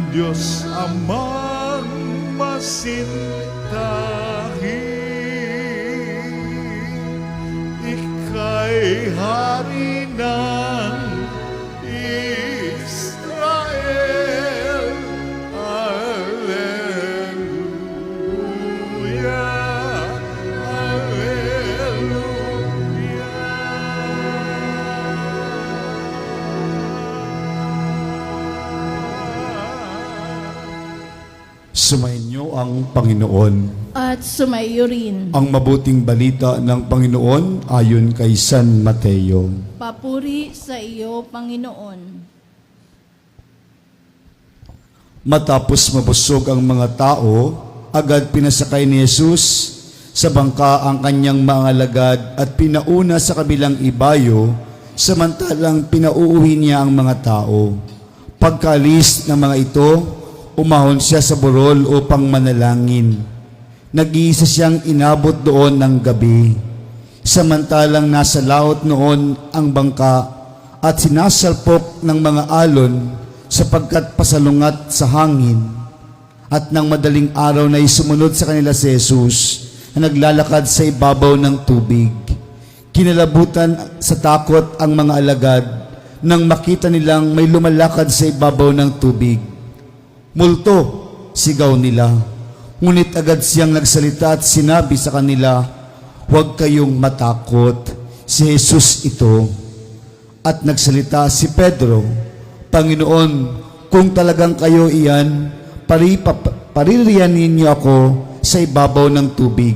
Diyos Amang masintahin, Ika'y Hari ng Israel. Alleluia, alleluia. Sumainyo ang Panginoon. At sumayo rin. Ang mabuting balita ng Panginoon ayon kay San Mateo. Papuri sa iyo, Panginoon. Matapos mabusog ang mga tao, agad pinasakay ni Jesus sa bangka ang kanyang mga alagad at pinauna sa kabilang ibayo, samantalang pinauuwi niya ang mga tao. Pagkaalis ng mga ito, umahon siya sa burol upang manalangin. Nag-iisa siyang inabot doon ng gabi. Samantalang nasa laot noon ang bangka at sinasalpok ng mga alon sapagkat pasalungat sa hangin. At nang madaling araw na sumunod sa kanila si Jesus na naglalakad sa ibabaw ng tubig. Kinalabutan sa takot ang mga alagad nang makita nilang may lumalakad sa ibabaw ng tubig. "Multo!" sigaw nila. Ngunit agad siyang nagsalita at sinabi sa kanila, "Huwag kayong matakot, si Jesus ito." At nagsalita si Pedro, "Panginoon, kung talagang kayo iyan, paririyanin niyo ako sa ibabaw ng tubig."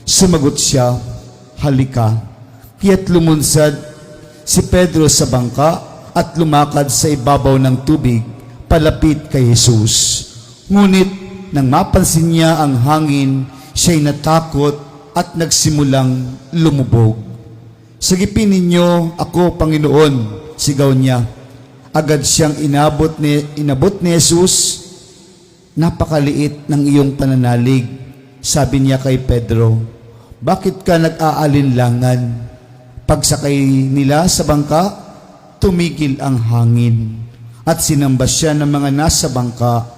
Sumagot siya, "Halika." Kaya't lumunsad si Pedro sa bangka at lumakad sa ibabaw ng tubig palapit kay Jesus. Ngunit nang mapansin niya ang hangin, siya'y natakot at nagsimulang lumubog. "Sagipin ninyo ako, Panginoon," sigaw niya. Agad siyang inabot ni Jesus. "Napakaliit ng iyong pananalig," sabi niya kay Pedro. "Bakit ka nag-aalinlangan?" Pagsakay nila sa bangka, tumigil ang hangin at sinamba siya ng mga nasa bangka.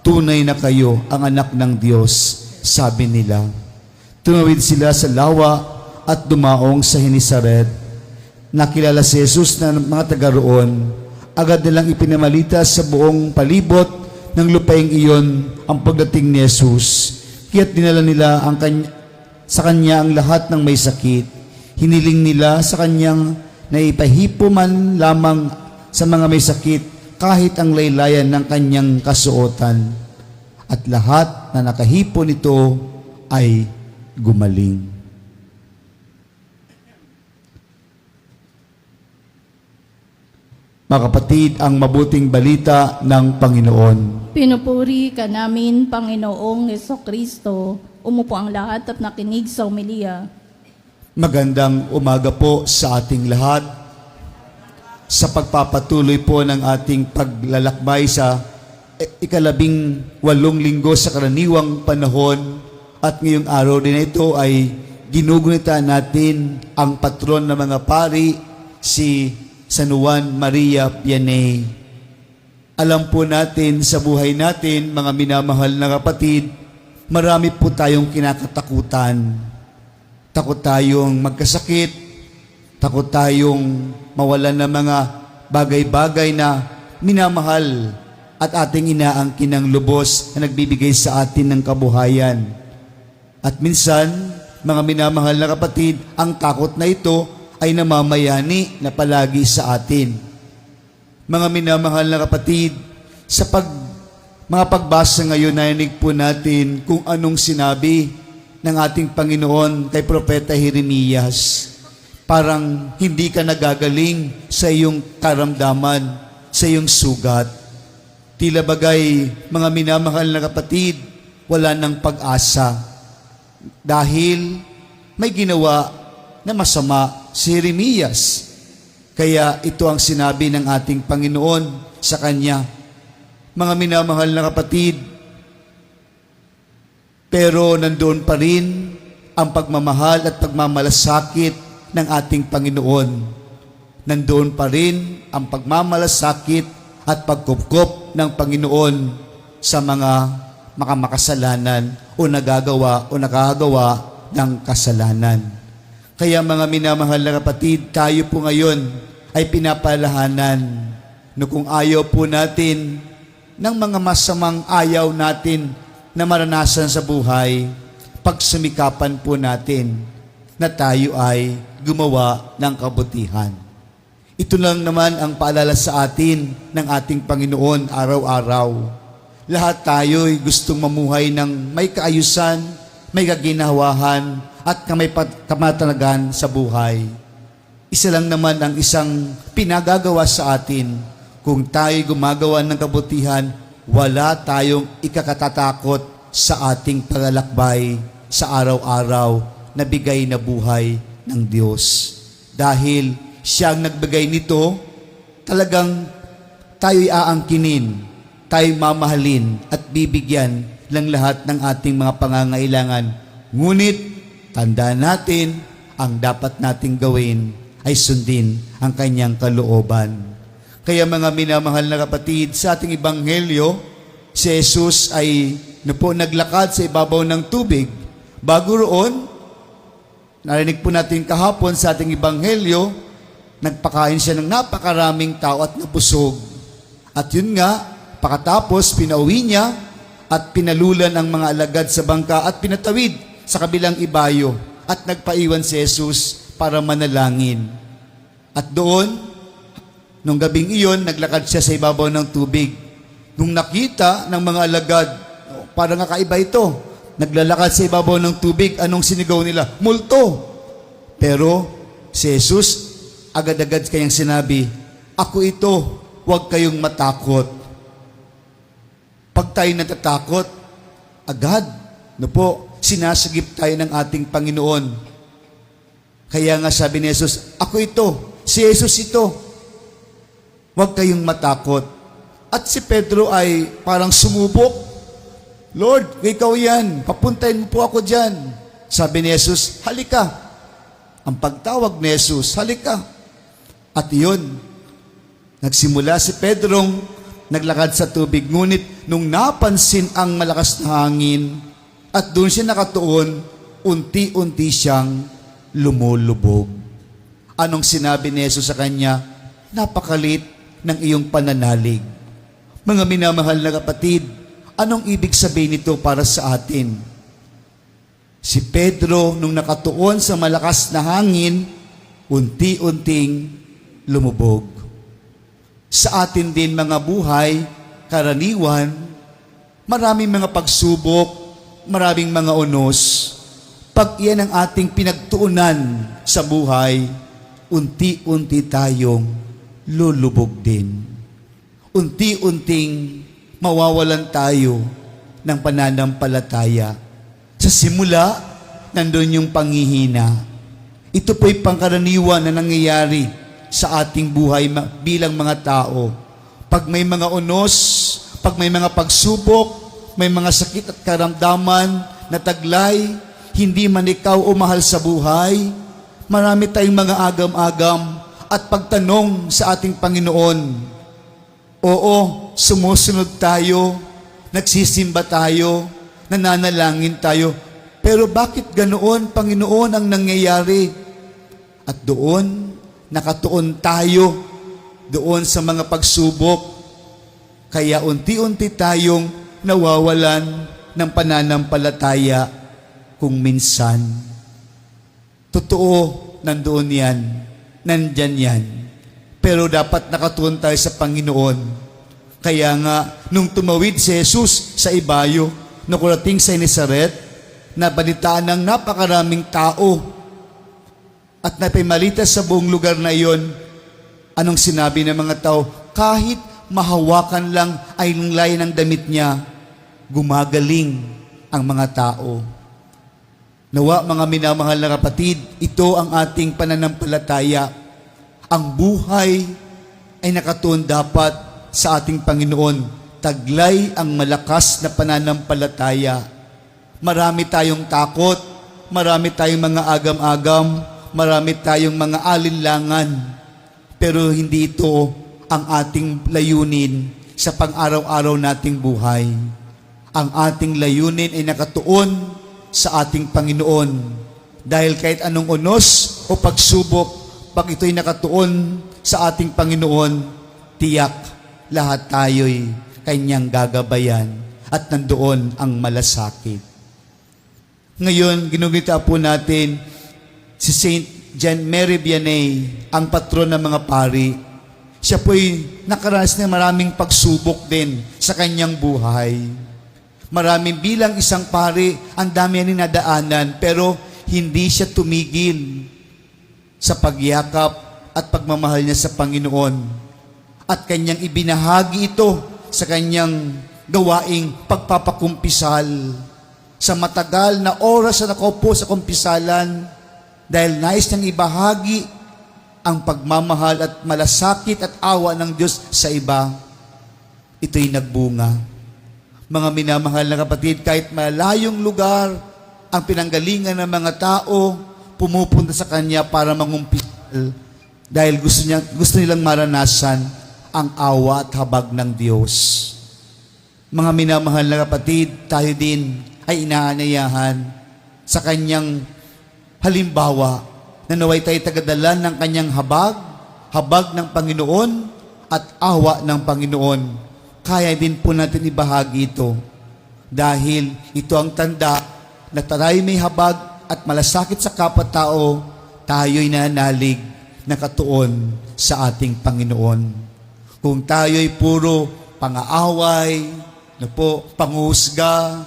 "Tunay na kayo ang anak ng Diyos," sabi nila. Tumawid sila sa lawa at dumaong sa Genesaret. Nakilala si Jesus ng mga taga roon. Agad nilang ipinamalita sa buong palibot ng lupaing iyon ang pagdating ni Jesus. Kaya't dinala nila sa kanya ang lahat ng may sakit. Hiniling nila sa kanyang na ipahipo man lamang sa mga may sakit kahit ang laylayan ng kanyang kasuotan. At lahat na nakahipo nito ay gumaling. Mga kapatid, ang mabuting balita ng Panginoon. Pinupuri ka namin, Panginoong Jesucristo. Umupo ang lahat at nakinig sa umilia. Magandang umaga po sa ating lahat. Sa pagpapatuloy po ng ating paglalakbay sa ika-18 linggo sa karaniwang panahon, at ngayong araw din ito ay ginugunita natin ang patron ng mga pari, si San Juan Maria Vianney. Alam po natin sa buhay natin, mga minamahal na kapatid, marami po tayong kinakatakutan. Takot tayong magkasakit, takot tayong mawalan ng mga bagay-bagay na minamahal at ating inaangkin ng lubos na nagbibigay sa atin ng kabuhayan. At minsan, mga minamahal na kapatid, ang takot na ito ay namamayani na palagi sa atin. Mga minamahal na kapatid, sa mga pagbasa ngayon, narinig po natin kung anong sinabi ng ating Panginoon kay Propeta Jeremias. Parang hindi ka nagagaling sa iyong karamdaman, sa iyong sugat. Tila bagay, mga minamahal na kapatid, wala ng pag-asa. Dahil may ginawa na masama si Jeremias. Kaya ito ang sinabi ng ating Panginoon sa kanya. Mga minamahal na kapatid, pero nandoon pa rin ang pagmamahal at pagmamalasakit ng ating Panginoon. Nandoon pa rin ang pagmamalasakit at pagkupkop ng Panginoon sa mga makasalanan o nagagawa o nakagawa ng kasalanan. Kaya mga minamahal na kapatid, tayo po ngayon ay pinapalahanan no kung ayaw po natin ng mga masamang ayaw natin na maranasan sa buhay, pagsumikapan po natin na tayo ay gumawa ng kabutihan. Ito lang naman ang paalala sa atin ng ating Panginoon araw-araw. Lahat tayo ay gustong mamuhay ng may kaayusan, may kaginawahan, at may kamatanagan sa buhay. Isa lang naman ang isang pinagagawa sa atin. Kung tayo gumagawa ng kabutihan, wala tayong ikakatatakot sa ating paglalakbay sa araw-araw na bigay na buhay ng Diyos. Dahil Siya ang nagbigay nito, talagang tayo'y aangkinin, tayo'y mamahalin at bibigyan ng lahat ng ating mga pangangailangan. Ngunit, tandaan natin, ang dapat nating gawin ay sundin ang kanyang kalooban. Kaya mga minamahal na kapatid, sa ating ebanghelyo, si Jesus ay naglakad sa ibabaw ng tubig. Bago roon, narinig po natin kahapon sa ating ebanghelyo, nagpakain siya ng napakaraming tao at nabusog. At yun nga, pakatapos pinauwi niya at pinalulan ang mga alagad sa bangka at pinatawid sa kabilang ibayo at nagpaiwan si Jesus para manalangin. At doon, nung gabing iyon, naglakad siya sa ibabaw ng tubig. Nung nakita ng mga alagad, parang kakaiba ito, naglalakad sa ibabaw ng tubig, anong sinigaw nila? Multo! Pero si Jesus, agad-agad kayang sinabi, ako ito, huwag kayong matakot. Pag tayo natatakot, agad, sinasagip tayo ng ating Panginoon. Kaya nga sabi ni Jesus, ako ito, si Jesus ito, huwag kayong matakot. At si Pedro ay parang sumubok, Lord, ikaw yan, papuntahin mo po ako dyan. Sabi ni Jesus, halika. Ang pagtawag ni Jesus, halika. At iyon, nagsimula si Pedrong naglakad sa tubig. Ngunit nung napansin ang malakas na hangin at doon siya nakatuon, unti-unti siyang lumulubog. Anong sinabi ni Jesus sa kanya? Napakalit ng iyong pananalig. Mga minamahal na kapatid, anong ibig sabihin nito para sa atin? Si Pedro, nung nakatuon sa malakas na hangin, unti-unting lumubog. Sa atin din mga buhay, karaniwan, maraming mga pagsubok, maraming mga unos. Pag iyan ang ating pinagtuunan sa buhay, unti-unti tayong lulubog din. Unti-unting mawawalan tayo ng pananampalataya. Sa simula, nandun yung panghihina. Ito po'y pangkaraniwan na nangyayari sa ating buhay bilang mga tao. Pag may mga unos, pag may mga pagsubok, may mga sakit at karamdaman na taglay, hindi man ikaw o mahal sa buhay, marami tayong mga agam-agam at pagtanong sa ating Panginoon. Oo, sumusunod tayo, nagsisimba tayo, nananalangin tayo, pero bakit ganoon, Panginoon, ang nangyayari? At doon, nakatuon tayo doon sa mga pagsubok. Kaya unti-unti tayong nawawalan ng pananampalataya kung minsan. Totoo, nandoon yan. Nandyan yan. Pero dapat nakatuon tayo sa Panginoon. Kaya nga, nung tumawid si Jesus sa ibayo, nakurating sa Nazaret, nabalitaan ng napakaraming tao at napimalita sa buong lugar na iyon. Anong sinabi ng mga tao? Kahit mahawakan lang ay lunglay ng damit niya, gumagaling ang mga tao. Nawa mga minamahal na kapatid, ito ang ating pananampalataya. Ang buhay ay nakatuon dapat sa ating Panginoon. Taglay ang malakas na pananampalataya. Marami tayong takot, marami tayong mga agam-agam, marami tayong mga alinlangan, pero hindi ito ang ating layunin sa pang-araw-araw nating buhay. Ang ating layunin ay nakatuon sa ating Panginoon. Dahil kahit anong unos o pagsubok, pag ito'y nakatuon sa ating Panginoon, tiyak lahat tayo'y kanyang gagabayan at nandoon ang malasakit. Ngayon, ginugita po natin si Saint John Mary Vianney, ang patron ng mga pari. Siya po'y nakaranas ng maraming pagsubok din sa kanyang buhay. Maraming bilang isang pari, ang dami ang ninadaanan, pero hindi siya tumigil sa pagyakap at pagmamahal niya sa Panginoon. At kanyang ibinahagi ito sa kanyang gawaing pagpapakumpisal. Sa matagal na oras na nakaupo sa kumpisalan, dahil nais niyang ibahagi ang pagmamahal at malasakit at awa ng Diyos sa iba, ito'y nagbunga. Mga minamahal na kapatid, kahit malayong lugar ang pinanggalingan ng mga tao, pumupunta sa Kanya para mangumpisal dahil gusto nilang maranasan ang awa at habag ng Diyos. Mga minamahal na kapatid, tayo din ay inaanayahan sa Kanyang halimbawa na naway tayo tagadala ng Kanyang habag ng Panginoon at awa ng Panginoon. Kaya din po natin ibahagi ito dahil ito ang tanda na tayo may habag at malasakit sa kapwa-tao, tayo'y nanalig na katuon sa ating Panginoon. Kung tayo'y puro pang-aaway, panghusga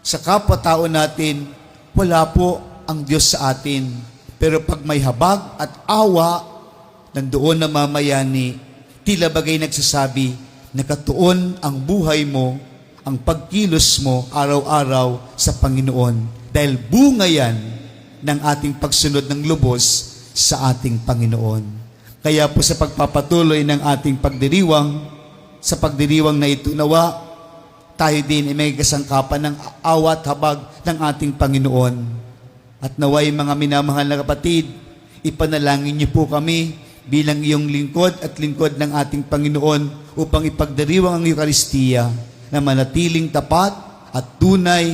sa kapwa-tao natin, wala po ang Diyos sa atin. Pero pag may habag at awa, nandoon na mamayani, tila bagay nagsasabi, nakatuon ang buhay mo, ang pagkilos mo araw-araw sa Panginoon. Dahil bunga yan ng ating pagsunod ng lubos sa ating Panginoon. Kaya po sa pagpapatuloy ng ating pagdiriwang, sa pagdiriwang na ito, nawa, tayo din ay may kasangkapan ng awa at habag ng ating Panginoon. At naway mga minamahal na kapatid, ipanalangin niyo po kami bilang iyong lingkod at lingkod ng ating Panginoon upang ipagdiriwang ang Eucharistia na manatiling tapat at tunay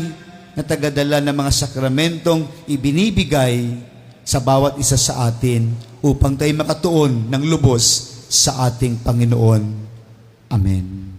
na tagadala ng mga sakramentong ibinibigay sa bawat isa sa atin upang tayo makatuon ng lubos sa ating Panginoon. Amen.